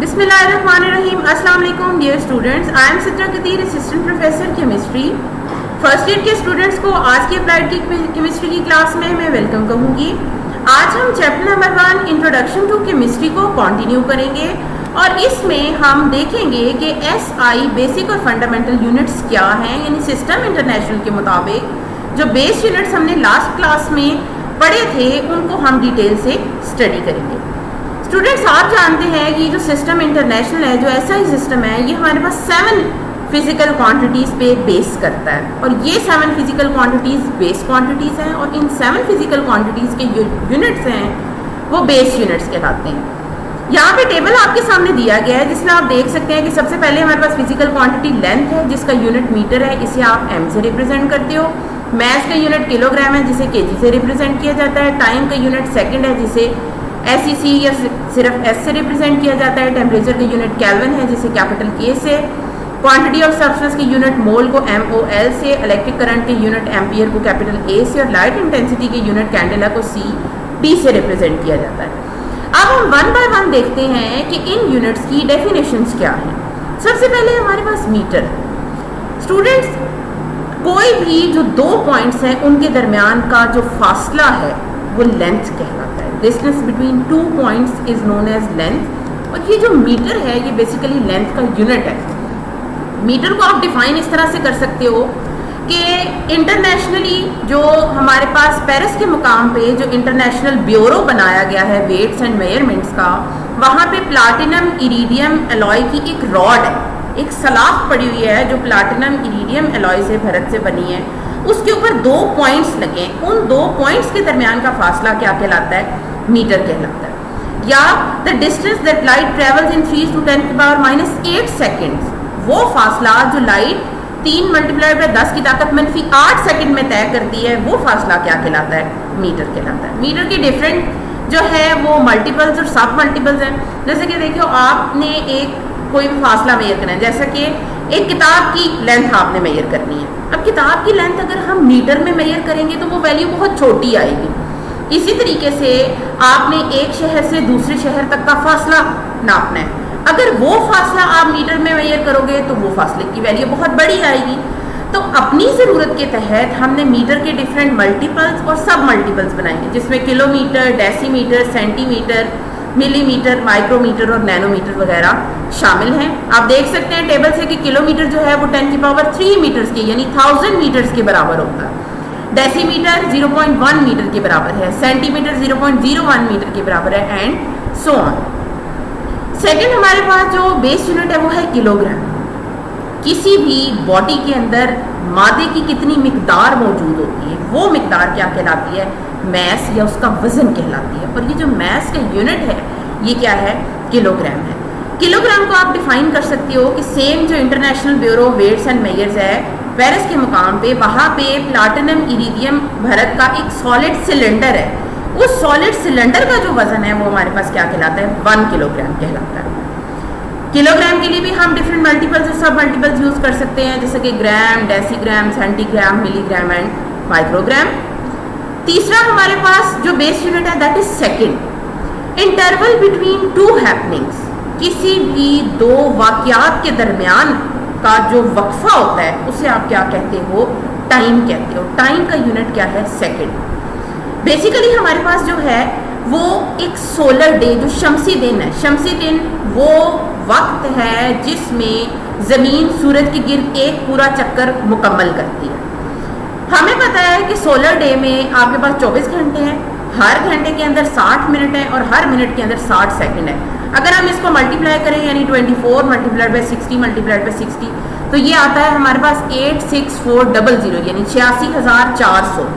बिस्मिल्लाहिर्रहमानिर्रहीम। अस्सलाम वालेकुम dear students, I am Sitra Qadir, assistant professor chemistry. First year के स्टूडेंट्स को आज की अप्लाइड केमिस्ट्री की क्लास में मैं वेलकम कहूँगी। आज हम chapter number 1 introduction to chemistry को कंटिन्यू करेंगे और इसमें हम देखेंगे कि एसआई बेसिक और फंडामेंटल यूनिट्स क्या हैं, यानी सिस्टम इंटरनेशनल के मुताबिक जो बेस यूनिट्स हमने लास्ट क्लास में पढ़े थे उनको हम डिटेल से स्टडी करेंगे। स्टूडेंट्स, आप जानते हैं कि जो सिस्टम इंटरनेशनल है, जो एसआई सिस्टम है, ये हमारे पास 7 फिजिकल क्वांटिटीज़ पे बेस करता है और ये 7 फिजिकल क्वांटिटीज़ बेस क्वांटिटीज़ हैं और इन 7 फिजिकल क्वांटिटीज़ के जो यूनिट्स हैं वो बेस यूनिट्स कहलाते हैं। यहाँ पे टेबल आपके सामने दिया गया है जिसमें आप देख सकते हैं कि सबसे पहले हमारे पास फिजिकल क्वांटिटी लेंथ है जिसका यूनिट मीटर है, इसे आप एम से रिप्रेजेंट करते हो। मैस का यूनिट किलोग्राम है जिसे केजी से रिप्रेजेंट किया जाता है। टाइम का यूनिट सेकेंड है जिसे एसईसी या सिर्फ एस से रिप्रेजेंट किया जाता है। टेम्परेचर का यूनिट केल्विन है जिसे कैपिटल के से। क्वांटिटी ऑफ सब्सटेंस के यूनिट मोल को MOL से। इलेक्ट्रिक करंट के यूनिट एम्पियर को कैपिटल A से और लाइट इंटेंसिटी के यूनिट कैंडेला को CD से रिप्रेजेंट किया जाता है। अब हम 1 बाय 1 देखते हैं कि इन यूनिट्स की डेफिनेशंस क्या हैं। सबसे पहले हमारे पास मीटर। स्टूडेंट्स, कोई भी जो 2 पॉइंट्स हैं उनके दरमियान का जो फासला है वो लेंथ कहलाता है। Distance between 2 points is known as length. और ये जो मीटर है ये बेसिकली लेंथ का यूनिट है। मीटर को आप डिफाइन इस तरह से कर सकते हो कि इंटरनेशनली जो हमारे पास पेरिस के मुकाम पे जो इंटरनेशनल ब्यूरो बनाया गया है वेट्स एंड मेजरमेंट्स का, वहाँ पे प्लाटिनम इरिडियम एलॉय की एक रॉड है, एक सलाख पड़ी हुई है जो प्लाटिनम इरिडियम एलॉय से भरत से बनी है। उसके ऊपर 2 पॉइंट्स लगे, उन 2 पॉइंट्स के दरमियान का फासला क्या कहलाता है? मीटर कहलाता है। या the distance that light travels in 3 to 10⁻⁸ seconds, वो फासला जो लाइट 3 × 10 की ताकत -8 सेकेंड में तय करती है, वो फासला क्या कहलाता है? मीटर कहलाता है। मीटर के डिफरेंट जो है वो मल्टीपल्स और सब मल्टीपल्स हैं। जैसे कि देखियो, आपने एक कोई भी फासला मेजर करना है, जैसा कि एक किताब की लेंथ आपने मेजर करनी है। अब किताब की लेंथ अगर हम मीटर में मेजर करेंगे तो वो वैल्यू बहुत छोटी आएगी। इसी तरीके से आपने एक शहर से दूसरे शहर तक का फासला नापना है, अगर वो फासला आप मीटर में मेजर करोगे तो वो फासले की वैल्यू बहुत बड़ी आएगी। तो अपनी ज़रूरत के तहत हमने मीटर के डिफरेंट मल्टीपल्स और सब मल्टीपल्स बनाएंगे जिसमें kilometre, decimetre, centimetre, millimetre, micrometre और नैनोमीटर वगैरह शामिल हैं। आप देख सकते हैं टेबल से कि किलोमीटर जो है वो 10³ मीटर्स के यानी 1000 मीटर्स के बराबर होता है। डेसीमीटर 0.1 मीटर के बराबर है। सेंटीमीटर 0.01 मीटर के बराबर है एंड सो ऑन। सेकेंड हमारे पास जो बेस यूनिट है वो है किलोग्राम। किसी भी बॉडी के अंदर मादे की कितनी मिकदार मौजूद होती है वो मिकदार क्या कहलाती है? मैस या उसका वजन कहलाती है। और ये जो मैस का यूनिट है ये क्या है? किलोग्राम है। किलोग्राम को आप डिफाइन कर सकते हो कि सेम जो international bureau weights and measures है पेरिस के मुकाम पे, वहाँ पे प्लाटिनम इरिडियम भरत का एक सॉलिड सिलेंडर है। उस सॉलिड सिलेंडर का जो वजन है वो हमारे पास क्या कहलाता है? 1 किलोग्राम कहलाता है। किलोग्राम के लिए भी हम डिफरेंट मल्टीपल्स और सब मल्टीपल्स यूज कर सकते हैं, जैसे कि gram, decigram, centigram, milligram and microgram. तीसरा हमारे पास जो बेस यूनिट है that is second. Interval between 2 happenings, किसी भी 2 वाकयात के दरमियान का जो वक्फा होता है उसे आप क्या कहते हो? टाइम कहते हो। टाइम का यूनिट क्या है? सेकेंड। बेसिकली हमारे पास जो है वो एक सोलर डे, जो शमसी दिन है, शमसी दिन वो वक्त है जिसमें ज़मीन सूरज के गिर्द एक पूरा चक्कर मुकम्मल करती है। हमें पता है कि सोलर डे में आपके पास 24 घंटे हैं, हर घंटे के अंदर 60 मिनट है और हर मिनट के अंदर 60 सेकंड है। अगर हम इसको मल्टीप्लाई करें यानी 24 × 60 × 60 तो ये आता है हमारे पास 86400 यानी 86,400।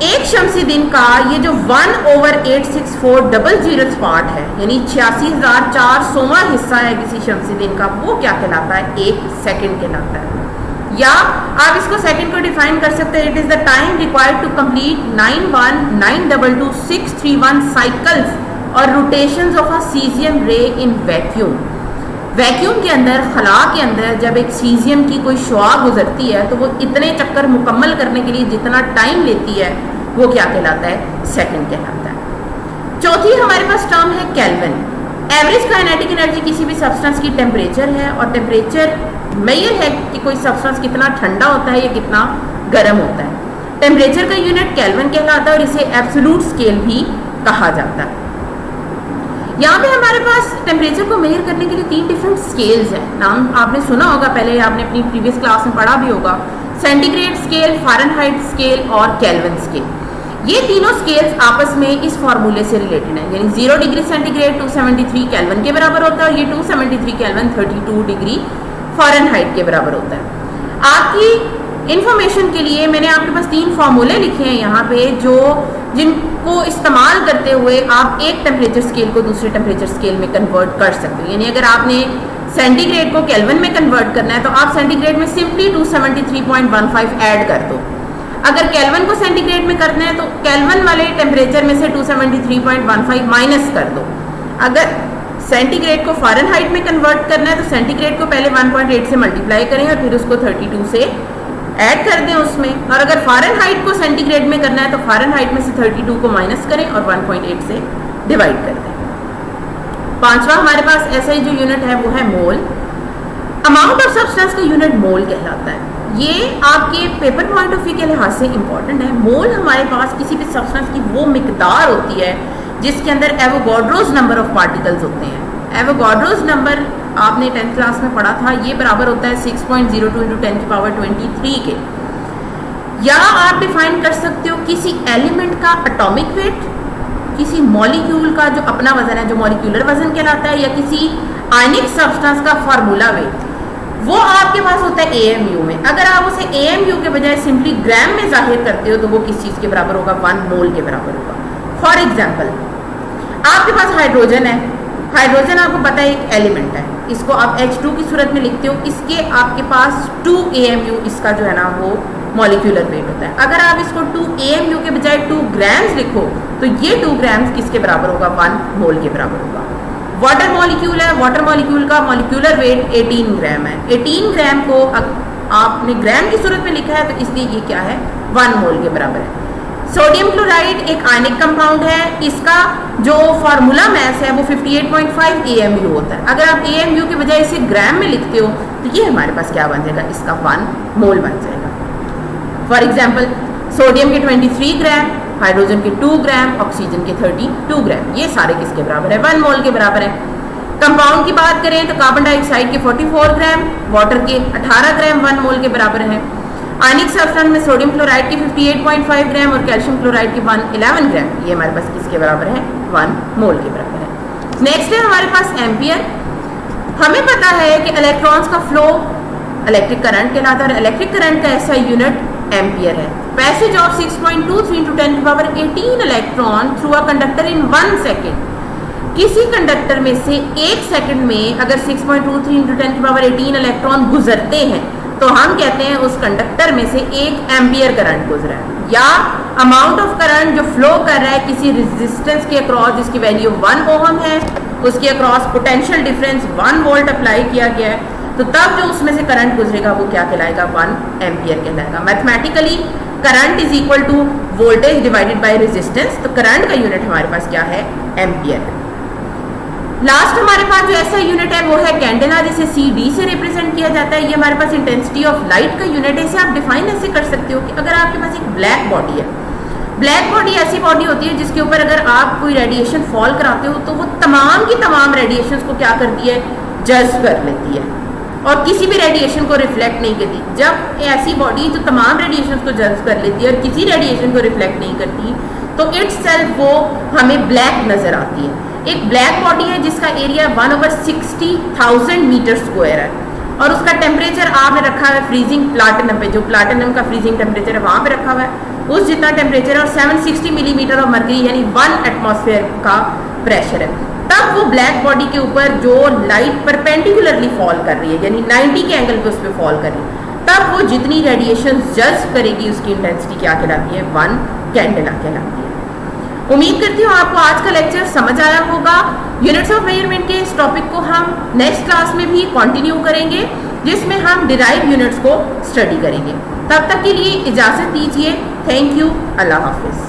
एक शमसी दिन का ये जो 1/86400 पार्ट है यानी 86,400वां हिस्सा है किसी शमसी दिन का, वो क्या कहलाता है? 1 सेकेंड कहलाता है। या आप इसको सेकंड को डिफाइन कर सकते हैं, it is the time required to complete 91,922,631 cycles और rotations of a caesium ray in vacuum. Vacuum के अंदर, खला के अंदर जब एक सीजियम की कोई शुआ गुजरती है तो वो इतने चक्कर मुकम्मल करने के लिए जितना टाइम लेती है वो क्या कहलाता है? सेकंड कहलाता है। चौथी हमारे पास टर्म है केल्विन। एवरेज काइनेटिक एनर्जी किसी भी सब्सटेंस की टेम्परेचर है, और टेम्परेचर मेजर है कि कोई सब्सटेंस कितना ठंडा होता है या कितना गर्म होता है। टेम्परेचर का यूनिट केल्विन कहलाता है और इसे एब्सोल्यूट स्केल भी कहा जाता है। यहाँ पे हमारे पास टेम्परेचर को मेजर करने के लिए 3 डिफरेंट स्केल्स हैं। नाम आपने सुना होगा, पहले आपने अपनी प्रीवियस क्लास में पढ़ा भी होगा, सेंटीग्रेड स्केल, फ़ारेनहाइट स्केल और केल्विन स्केल। ये तीनों स्केल्स आपस में इस फॉर्मूले से रिलेटेड हैं, यानी 0 डिग्री सेंटीग्रेड 273 केल्विन के बराबर होता है और ये 273 केल्विन 32 डिग्री फ़ारेनहाइट के बराबर होता है। आपकी इंफॉर्मेशन के लिए मैंने आपके पास 3 फॉर्मूले लिखे हैं यहाँ पे, जिनको इस्तेमाल करते हुए आप एक टेम्परेचर स्केल को दूसरे टेम्परेचर स्केल में कन्वर्ट कर सकते हो। यानी अगर आपने सेंटीग्रेड को केल्विन में कन्वर्ट करना है तो आप सेंटीग्रेड में सिंपली 273.15 ऐड कर दो। अगर केल्विन को सेंटीग्रेड में करना है तो केल्विन वाले टेम्परेचर में से 273.15 माइनस कर दो। अगर सेंटीग्रेड को फ़ारेनहाइट में कन्वर्ट करना है तो सेंटीग्रेड को पहले 1.8 से मल्टीप्लाई करें और फिर उसको 32 से ऐड कर दें उसमें। और अगर फ़ारेनहाइट को सेंटीग्रेड में करना है तो फ़ारेनहाइट में से 32 को माइनस करें और 1.8 से डिवाइड कर दें। पांचवा हमारे पास ऐसा ही जो यूनिट है वो है मोल। अमाउंट ऑफ सब्सटेंस का यूनिट मोल कहलाता है। ये आपके पेपर पॉइंट ऑफ व्यू के लिहाज से इंपॉर्टेंट है। मोल हमारे पास किसी भी सब्सटेंस की वो मिकदार होती है जिसके अंदर एवोगाड्रोस नंबर ऑफ पार्टिकल्स होते हैं। एवोगाड्रोस नंबर आपने 10th क्लास में पढ़ा था, ये बराबर होता है 6.02 × 10⁻23 के। या आप डिफाइन कर सकते हो किसी एलिमेंट का एटॉमिक वेट, किसी मॉलिक्यूल का जो अपना वजन है जो मॉलिक्यूलर वजन कहलाता है, या किसी आयनिक सब्सटेंस का फार्मूला वेट, वो आपके पास होता है AMU में। अगर आप उसे AMU के बजाय सिंपली ग्राम में जाहिर करते हो तो वो किस चीज़ के बराबर होगा? 1 मोल के बराबर होगा। फॉर एग्जाम्पल, आपके पास हाइड्रोजन है। हाइड्रोजन आपको पता है एक एलिमेंट है, इसको आप H2 की सूरत में लिखते हो। इसके आपके पास 2 AMU इसका जो है ना वो मॉलिक्यूलर वेट होता है। अगर आप इसको 2 AMU के बजाय 2 ग्राम्स लिखो तो ये 2 ग्राम्स किसके बराबर होगा? 1 मोल के बराबर होगा। वाटर मॉलिक्यूल है, वाटर मॉलिक्यूल का मॉलिक्यूलर वेट 18 ग्राम है। 18 ग्राम को आपने ग्राम की सूरत में लिखा है तो इसलिए ये क्या है? 1 मोल के बराबर है। सोडियम क्लोराइड एक आयनिक कंपाउंड है, इसका जो फार्मूला मैस है वो 58.5 AMU होता है। अगर आप AMU के बजाय इसे ग्राम में लिखते हो तो ये हमारे पास क्या बन जाएगा? इसका 1 मोल बन जाएगा। फॉर एग्जाम्पल, सोडियम के 23 ग्राम, हाइड्रोजन के 2 ग्राम, ऑक्सीजन के 32 ग्राम, ये सारे किसके बराबर है? 1 मोल के बराबर है। कंपाउंड की बात करें तो कार्बन डाइऑक्साइड के 44 ग्राम, वाटर के 18 ग्राम 1 मोल के बराबर है। आयनिक सब्सटेंस में सोडियम क्लोराइड के 58.5 ग्राम और कैल्शियम क्लोराइड के 11 ग्राम, ये हमारे पास किसके बराबर है? 1 मोल के बराबर है। नेक्स्ट है हमारे पास एम्पियर। हमें पता है कि इलेक्ट्रॉन्स का फ्लो इलेक्ट्रिक करंट कहलाता है और इलेक्ट्रिक करंट का ऐसा यूनिट एम्पियर है। Passage of 6.23 × 10⁻18 electron through a conductor in 1 second. किसी कंडक्टर में से 1 सेकंड में अगर 6.23 × 10⁻18 इलेक्ट्रॉन गुजरते हैं तो हम कहते हैं उस कंडक्टर में से 1 एम्पियर करंट गुजरा है। या अमाउंट ऑफ करंट जो फ्लो कर रहा है किसी रेजिस्टेंस के अक्रॉस जिसकी वैल्यू 1 ओहम है, उसके across potential difference 1 volt apply किया गया है, तो तब जो उसमें से करंट गुजरेगा वो क्या कहलाएगा? 1 एम्पियर कहलाएगा। Mathematically current is equal to voltage divided by resistance, तो करंट का यूनिट हमारे पास क्या है? एम्पियर। लास्ट हमारे पास जो ऐसा यूनिट है वो है कैंडेला, जिसे CD से रिप्रेजेंट किया जाता है। ये हमारे पास इंटेंसिटी ऑफ लाइट का यूनिट है। इसे आप डिफाइन ऐसे कर सकते हो कि अगर आपके पास एक ब्लैक बॉडी है, ब्लैक बॉडी ऐसी बॉडी होती है जिसके ऊपर अगर आप कोई रेडिएशन फॉल कराते हो तो वो तमाम की तमाम रेडिएशंस को क्या करती है? जज्ब कर लेती है और किसी भी रेडिएशन को रिफ्लेक्ट नहीं करती। जब ऐसी बॉडी जो तमाम रेडिएशंस को जज्ब कर लेती है और किसी रेडिएशन को रिफ्लेक्ट नहीं करती तो इटसेल्फ वो हमें ब्लैक नजर आती है। एक ब्लैक बॉडी है जिसका एरिया 1/60,000 मीटर स्क्वायर है और उसका टेम्परेचर आपने रखा है फ्रीजिंग प्लाटिनम पे, जो प्लाटिनम का फ्रीजिंग टेम्परेचर है वहाँ पे रखा हुआ है, उस जितना टेम्परेचर है और 760 मिलीमीटर ऑफ मर्करी यानी 1 एटमॉस्फेयर का प्रेशर है। तब वो ब्लैक बॉडी के ऊपर जो लाइट परपेंडिकुलरली फॉल कर रही है यानी 90 के एंगल पे उस पर फॉल कर रही है, तब वो जितनी रेडिएशन जज्ब करेगी उसकी इंटेंसिटी क्या कहलाती है? 1 कैंडेला कहलाती है। उम्मीद करती हूँ आपको आज का लेक्चर समझ आया होगा। यूनिट्स ऑफ मेजरमेंट के इस टॉपिक को हम नेक्स्ट क्लास में भी कंटिन्यू करेंगे जिसमें हम डिराइव यूनिट्स को स्टडी करेंगे। तब तक के लिए इजाज़त दीजिए। Thank you. अल्लाह हाफिज़।